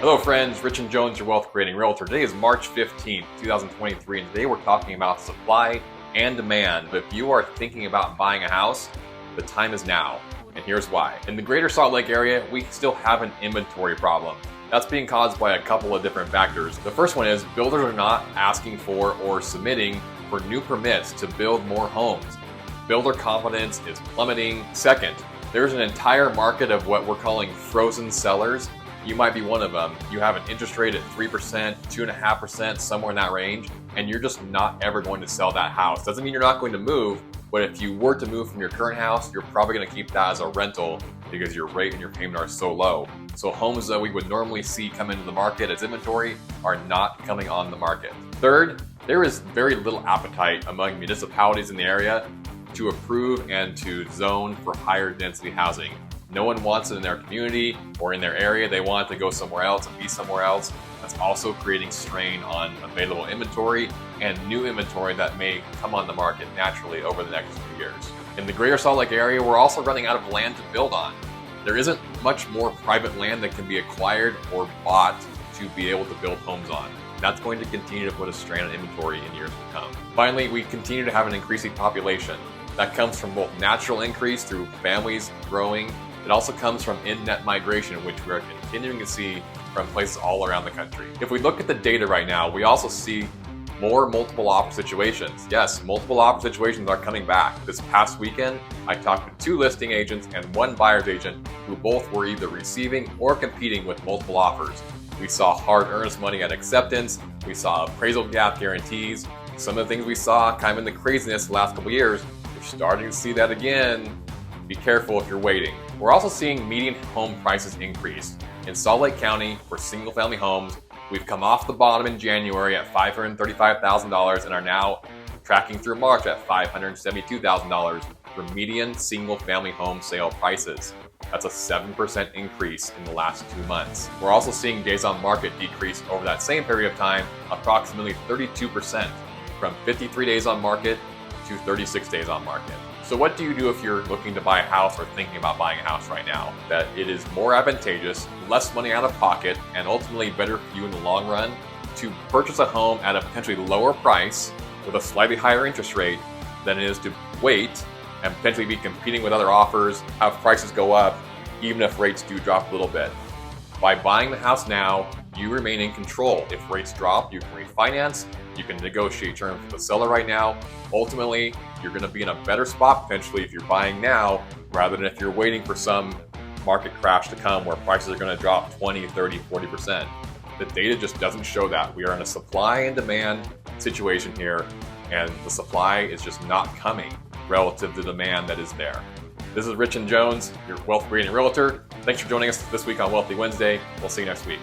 Hello friends, Rychen Jones, your wealth creating realtor. Today is March 15th, 2023, and today we're talking about supply and demand. But if you are thinking about buying a house, the time is now, and here's why. In the greater Salt Lake area, we still have an inventory problem. That's being caused by a couple of different factors. The first one is builders are not asking for or submitting for new permits to build more homes. Builder confidence is plummeting. Second, there's an entire market of what we're calling frozen sellers. You might be one of them. You have an interest rate at 3%, 2.5%, somewhere in that range, and you're just not ever going to sell that house. Doesn't mean you're not going to move, but if you were to move from your current house, you're probably going to keep that as a rental because your rate and your payment are so low. So homes that we would normally see come into the market as inventory are not coming on the market. Third, there is very little appetite among municipalities in the area to approve and to zone for higher density housing. No one wants it in their community or in their area. They want it to go somewhere else and be somewhere else. That's also creating strain on available inventory and new inventory that may come on the market naturally over the next few years. In the greater Salt Lake area, we're also running out of land to build on. There isn't much more private land that can be acquired or bought to be able to build homes on. That's going to continue to put a strain on inventory in years to come. Finally, we continue to have an increasing population. That comes from both natural increase through families growing. It also comes from in-net migration, which we are continuing to see from places all around the country. If we look at the data right now, we also see more multiple offer situations. Yes, multiple offer situations are coming back. This past weekend, I talked to 2 listing agents and 1 buyer's agent who both were either receiving or competing with multiple offers. We saw hard earnest money at acceptance. We saw appraisal gap guarantees. Some of the things we saw kind of in the craziness the last couple of years, we're starting to see that again. Be careful if you're waiting. We're also seeing median home prices increase. In Salt Lake County, for single-family homes, we've come off the bottom in January at $535,000 and are now tracking through March at $572,000 for median single-family home sale prices. That's a 7% increase in the last 2 months. We're also seeing days on market decrease over that same period of time, approximately 32%, from 53 days on market to 36 days on market. So what do you do if you're looking to buy a house or thinking about buying a house right now? That it is more advantageous, less money out of pocket, and ultimately better for you in the long run to purchase a home at a potentially lower price with a slightly higher interest rate than it is to wait and potentially be competing with other offers, have prices go up, even if rates do drop a little bit. By buying the house now, you remain in control. If rates drop, you can refinance, you can negotiate terms with the seller right now. Ultimately, you're going to be in a better spot potentially if you're buying now rather than if you're waiting for some market crash to come where prices are going to drop 20, 30, 40%. The data just doesn't show that. We are in a supply and demand situation here, and the supply is just not coming relative to the demand that is there. This is Rychen Jones, your wealth creating realtor. Thanks for joining us this week on Wealthy Wednesday. We'll see you next week.